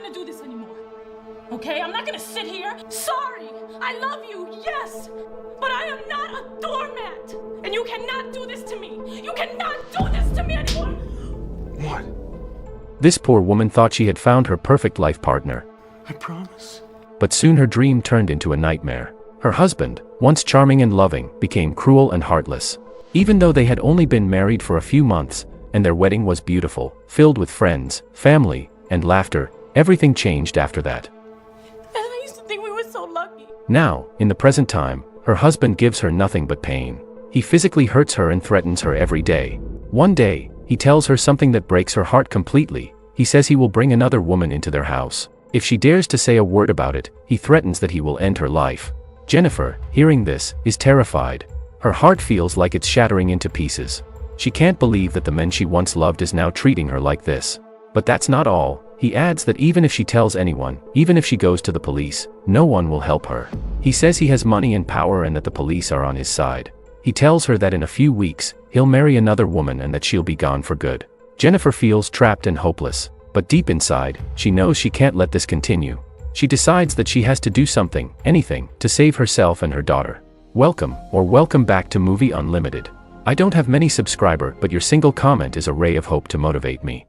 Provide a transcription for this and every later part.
gonna do this anymore. Okay? I'm not gonna sit here. Sorry. I love you, yes. But I am not a doormat. And you cannot do this to me. You cannot do this to me anymore. What? This poor woman thought she had found her perfect life partner. I promise. But soon her dream turned into a nightmare. Her husband, once charming and loving, became cruel and heartless. Even though they had only been married for a few months, and their wedding was beautiful, filled with friends, family, and laughter, everything changed after that. I used to think we were so lucky. Now, in the present time, her husband gives her nothing but pain. He physically hurts her and threatens her every day. One day, he tells her something that breaks her heart completely. He says he will bring another woman into their house. If she dares to say a word about it, he threatens that he will end her life. Jennifer, hearing this, is terrified. Her heart feels like it's shattering into pieces. She can't believe that the man she once loved is now treating her like this. But that's not all. He adds that even if she tells anyone, even if she goes to the police, no one will help her. He says he has money and power and that the police are on his side. He tells her that in a few weeks, he'll marry another woman and that she'll be gone for good. Jennifer feels trapped and hopeless, but deep inside, she knows she can't let this continue. She decides that she has to do something, anything, to save herself and her daughter. Welcome back to Movie Unlimited. I don't have many subscribers, but your single comment is a ray of hope to motivate me.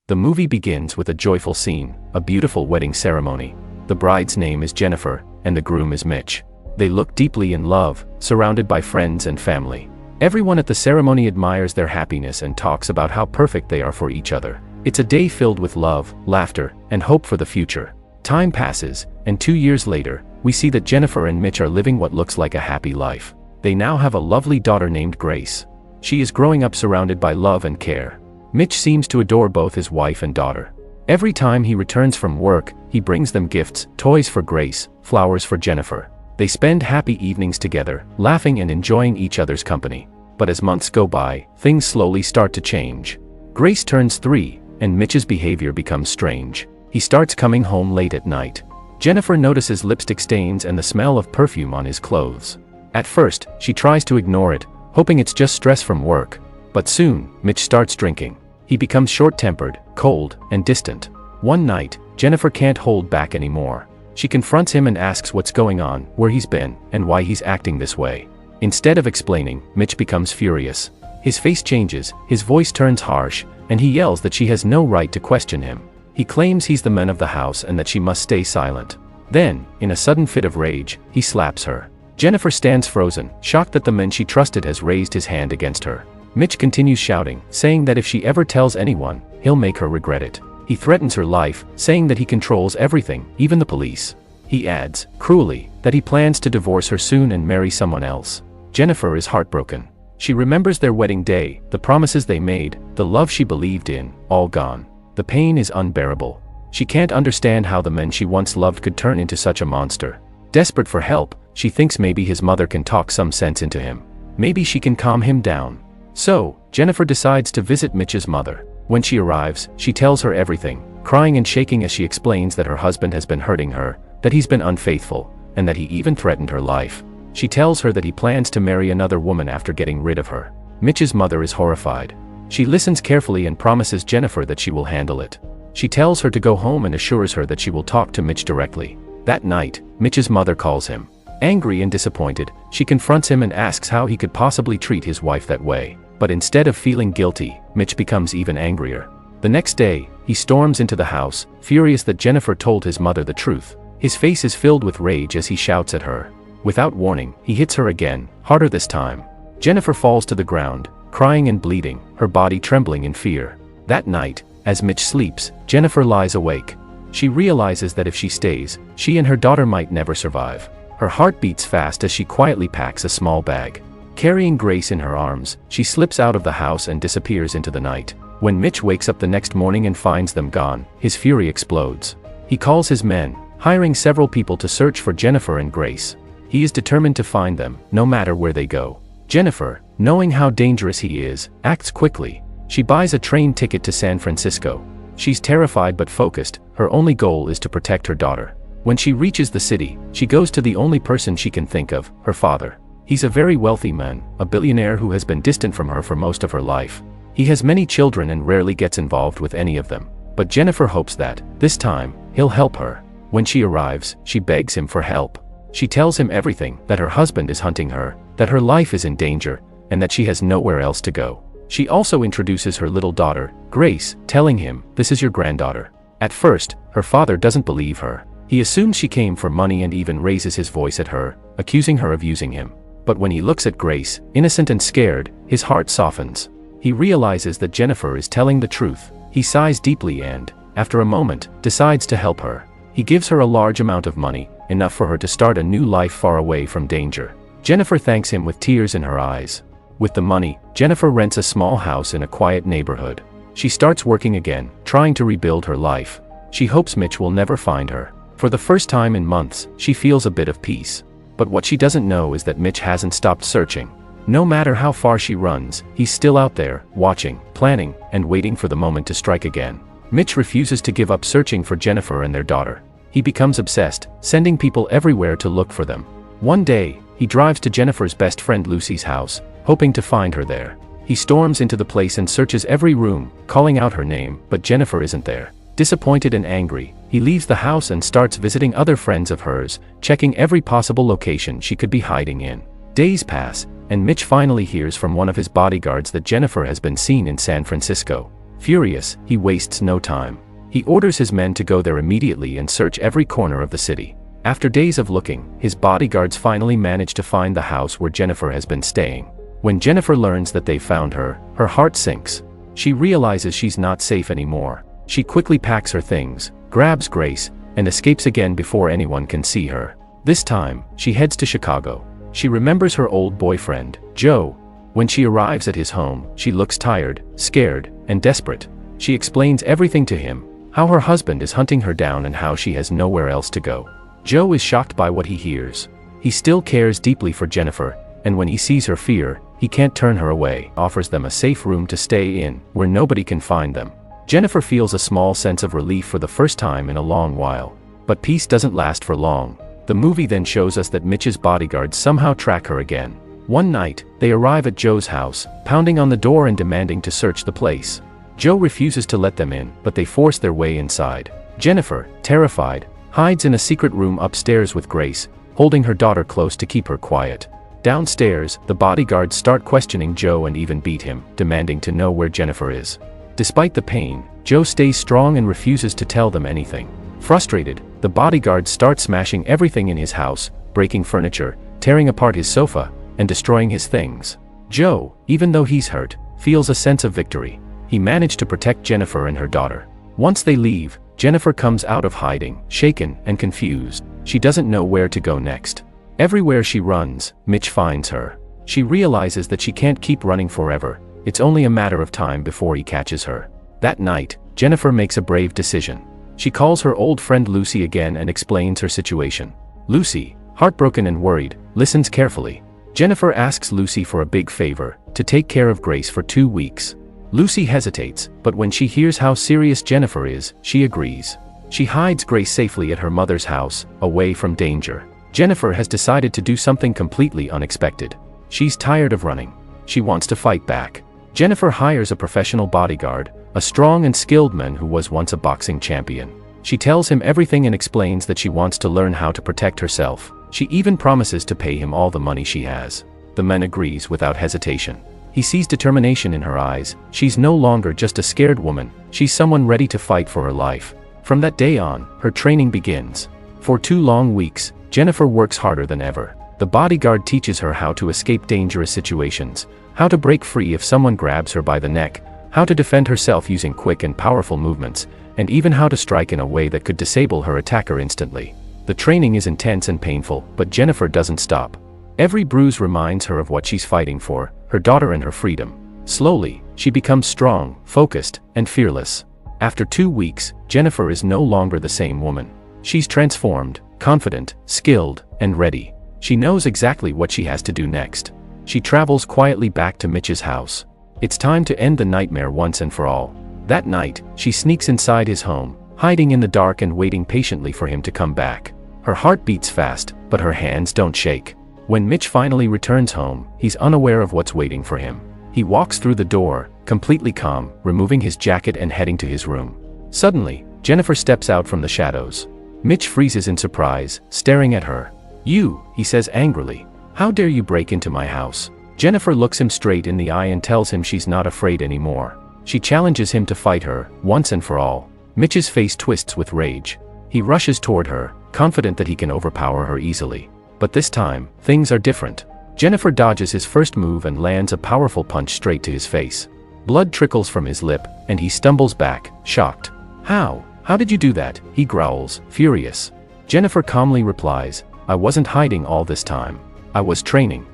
The movie begins with a joyful scene, a beautiful wedding ceremony. The bride's name is Jennifer, and the groom is Mitch. They look deeply in love, surrounded by friends and family. Everyone at the ceremony admires their happiness and talks about how perfect they are for each other. It's a day filled with love, laughter, and hope for the future. Time passes, and 2 years later, we see that Jennifer and Mitch are living what looks like a happy life. They now have a lovely daughter named Grace. She is growing up surrounded by love and care. Mitch seems to adore both his wife and daughter. Every time he returns from work, he brings them gifts, toys for Grace, flowers for Jennifer. They spend happy evenings together, laughing and enjoying each other's company. But as months go by, things slowly start to change. Grace turns 3, and Mitch's behavior becomes strange. He starts coming home late at night. Jennifer notices lipstick stains and the smell of perfume on his clothes. At first, she tries to ignore it, hoping it's just stress from work. But soon, Mitch starts drinking. He becomes short-tempered, cold, and distant. One night, Jennifer can't hold back anymore. She confronts him and asks what's going on, where he's been, and why he's acting this way. Instead of explaining, Mitch becomes furious. His face changes, his voice turns harsh, and he yells that she has no right to question him. He claims he's the man of the house and that she must stay silent. Then, in a sudden fit of rage, he slaps her. Jennifer stands frozen, shocked that the man she trusted has raised his hand against her. Mitch continues shouting, saying that if she ever tells anyone, he'll make her regret it. He threatens her life, saying that he controls everything, even the police. He adds, cruelly, that he plans to divorce her soon and marry someone else. Jennifer is heartbroken. She remembers their wedding day, the promises they made, the love she believed in, all gone. The pain is unbearable. She can't understand how the man she once loved could turn into such a monster. Desperate for help, she thinks maybe his mother can talk some sense into him. Maybe she can calm him down. So, Jennifer decides to visit Mitch's mother. When she arrives, she tells her everything, crying and shaking as she explains that her husband has been hurting her, that he's been unfaithful, and that he even threatened her life. She tells her that he plans to marry another woman after getting rid of her. Mitch's mother is horrified. She listens carefully and promises Jennifer that she will handle it. She tells her to go home and assures her that she will talk to Mitch directly. That night, Mitch's mother calls him. Angry and disappointed, she confronts him and asks how he could possibly treat his wife that way. But instead of feeling guilty, Mitch becomes even angrier. The next day, he storms into the house, furious that Jennifer told his mother the truth. His face is filled with rage as he shouts at her. Without warning, he hits her again, harder this time. Jennifer falls to the ground, crying and bleeding, her body trembling in fear. That night, as Mitch sleeps, Jennifer lies awake. She realizes that if she stays, she and her daughter might never survive. Her heart beats fast as she quietly packs a small bag. Carrying Grace in her arms, she slips out of the house and disappears into the night. When Mitch wakes up the next morning and finds them gone, his fury explodes. He calls his men, hiring several people to search for Jennifer and Grace. He is determined to find them, no matter where they go. Jennifer, knowing how dangerous he is, acts quickly. She buys a train ticket to San Francisco. She's terrified but focused, her only goal is to protect her daughter. When she reaches the city, she goes to the only person she can think of, her father. He's a very wealthy man, a billionaire who has been distant from her for most of her life. He has many children and rarely gets involved with any of them. But Jennifer hopes that, this time, he'll help her. When she arrives, she begs him for help. She tells him everything, that her husband is hunting her, that her life is in danger, and that she has nowhere else to go. She also introduces her little daughter, Grace, telling him, "This is your granddaughter." At first, her father doesn't believe her. He assumes she came for money and even raises his voice at her, accusing her of using him. But when he looks at Grace, innocent and scared, his heart softens. He realizes that Jennifer is telling the truth. He sighs deeply and, after a moment, decides to help her. He gives her a large amount of money, enough for her to start a new life far away from danger. Jennifer thanks him with tears in her eyes. With the money, Jennifer rents a small house in a quiet neighborhood. She starts working again, trying to rebuild her life. She hopes Mitch will never find her. For the first time in months, she feels a bit of peace. But what she doesn't know is that Mitch hasn't stopped searching. No matter how far she runs, he's still out there, watching, planning, and waiting for the moment to strike again. Mitch refuses to give up searching for Jennifer and their daughter. He becomes obsessed, sending people everywhere to look for them. One day, he drives to Jennifer's best friend Lucy's house, hoping to find her there. He storms into the place and searches every room, calling out her name, but Jennifer isn't there. Disappointed and angry, he leaves the house and starts visiting other friends of hers, checking every possible location she could be hiding in. Days pass, and Mitch finally hears from one of his bodyguards that Jennifer has been seen in San Francisco. Furious, he wastes no time. He orders his men to go there immediately and search every corner of the city. After days of looking, his bodyguards finally manage to find the house where Jennifer has been staying. When Jennifer learns that they found her, her heart sinks. She realizes she's not safe anymore. She quickly packs her things, grabs Grace, and escapes again before anyone can see her. This time, she heads to Chicago. She remembers her old boyfriend, Joe. When she arrives at his home, she looks tired, scared, and desperate. She explains everything to him, how her husband is hunting her down and how she has nowhere else to go. Joe is shocked by what he hears. He still cares deeply for Jennifer, and when he sees her fear, he can't turn her away, offers them a safe room to stay in, where nobody can find them. Jennifer feels a small sense of relief for the first time in a long while. But peace doesn't last for long. The movie then shows us that Mitch's bodyguards somehow track her again. One night, they arrive at Joe's house, pounding on the door and demanding to search the place. Joe refuses to let them in, but they force their way inside. Jennifer, terrified, hides in a secret room upstairs with Grace, holding her daughter close to keep her quiet. Downstairs, the bodyguards start questioning Joe and even beat him, demanding to know where Jennifer is. Despite the pain, Joe stays strong and refuses to tell them anything. Frustrated, the bodyguards start smashing everything in his house, breaking furniture, tearing apart his sofa, and destroying his things. Joe, even though he's hurt, feels a sense of victory. He managed to protect Jennifer and her daughter. Once they leave, Jennifer comes out of hiding, shaken and confused. She doesn't know where to go next. Everywhere she runs, Mitch finds her. She realizes that she can't keep running forever. It's only a matter of time before he catches her. That night, Jennifer makes a brave decision. She calls her old friend Lucy again and explains her situation. Lucy, heartbroken and worried, listens carefully. Jennifer asks Lucy for a big favor, to take care of Grace for 2 weeks. Lucy hesitates, but when she hears how serious Jennifer is, she agrees. She hides Grace safely at her mother's house, away from danger. Jennifer has decided to do something completely unexpected. She's tired of running. She wants to fight back. Jennifer hires a professional bodyguard, a strong and skilled man who was once a boxing champion. She tells him everything and explains that she wants to learn how to protect herself. She even promises to pay him all the money she has. The man agrees without hesitation. He sees determination in her eyes. She's no longer just a scared woman, she's someone ready to fight for her life. From that day on, her training begins. For 2 long weeks, Jennifer works harder than ever. The bodyguard teaches her how to escape dangerous situations, how to break free if someone grabs her by the neck, how to defend herself using quick and powerful movements, and even how to strike in a way that could disable her attacker instantly. The training is intense and painful, but Jennifer doesn't stop. Every bruise reminds her of what she's fighting for, her daughter and her freedom. Slowly, she becomes strong, focused, and fearless. After 2 weeks, Jennifer is no longer the same woman. She's transformed, confident, skilled, and ready. She knows exactly what she has to do next. She travels quietly back to Mitch's house. It's time to end the nightmare once and for all. That night, she sneaks inside his home, hiding in the dark and waiting patiently for him to come back. Her heart beats fast, but her hands don't shake. When Mitch finally returns home, he's unaware of what's waiting for him. He walks through the door, completely calm, removing his jacket and heading to his room. Suddenly, Jennifer steps out from the shadows. Mitch freezes in surprise, staring at her. "You," he says angrily. "How dare you break into my house?" Jennifer looks him straight in the eye and tells him she's not afraid anymore. She challenges him to fight her, once and for all. Mitch's face twists with rage. He rushes toward her, confident that he can overpower her easily. But this time, things are different. Jennifer dodges his first move and lands a powerful punch straight to his face. Blood trickles from his lip, and he stumbles back, shocked. How did you do that?" he growls, furious. Jennifer calmly replies, "I wasn't hiding all this time. I was training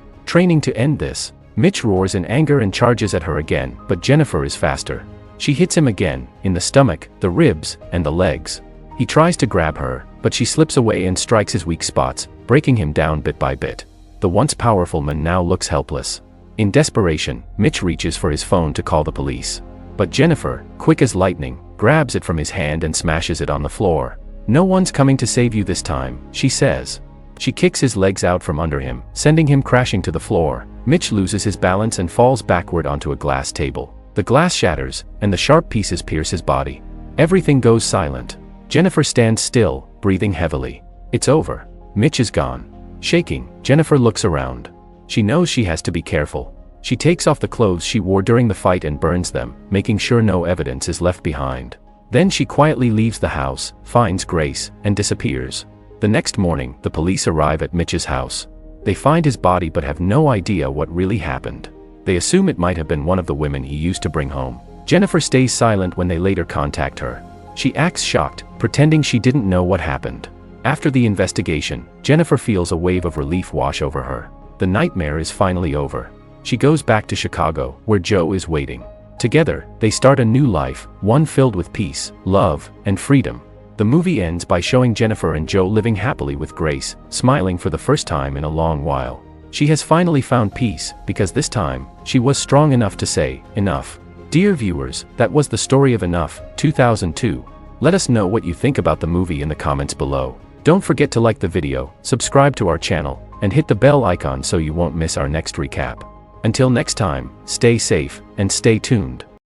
to end this." Mitch roars in anger and charges at her again, but Jennifer is faster. She hits him again, in the stomach, the ribs, and the legs. He tries to grab her, but she slips away and strikes his weak spots, breaking him down bit by bit. The once powerful man now looks helpless. In desperation, Mitch reaches for his phone to call the police. But Jennifer, quick as lightning, grabs it from his hand and smashes it on the floor. "No one's coming to save you this time," she says. She kicks his legs out from under him, sending him crashing to the floor. Mitch loses his balance and falls backward onto a glass table. The glass shatters, and the sharp pieces pierce his body. Everything goes silent. Jennifer stands still, breathing heavily. It's over. Mitch is gone. Shaking, Jennifer looks around. She knows she has to be careful. She takes off the clothes she wore during the fight and burns them, making sure no evidence is left behind. Then she quietly leaves the house, finds Grace, and disappears. The next morning, the police arrive at Mitch's house. They find his body but have no idea what really happened. They assume it might have been one of the women he used to bring home. Jennifer stays silent when they later contact her. She acts shocked, pretending she didn't know what happened. After the investigation, Jennifer feels a wave of relief wash over her. The nightmare is finally over. She goes back to Chicago, where Joe is waiting. Together, they start a new life, one filled with peace, love, and freedom. The movie ends by showing Jennifer and Joe living happily with Grace, smiling for the first time in a long while. She has finally found peace, because this time, she was strong enough to say, enough. Dear viewers, that was the story of Enough, 2002. Let us know what you think about the movie in the comments below. Don't forget to like the video, subscribe to our channel, and hit the bell icon so you won't miss our next recap. Until next time, stay safe, and stay tuned.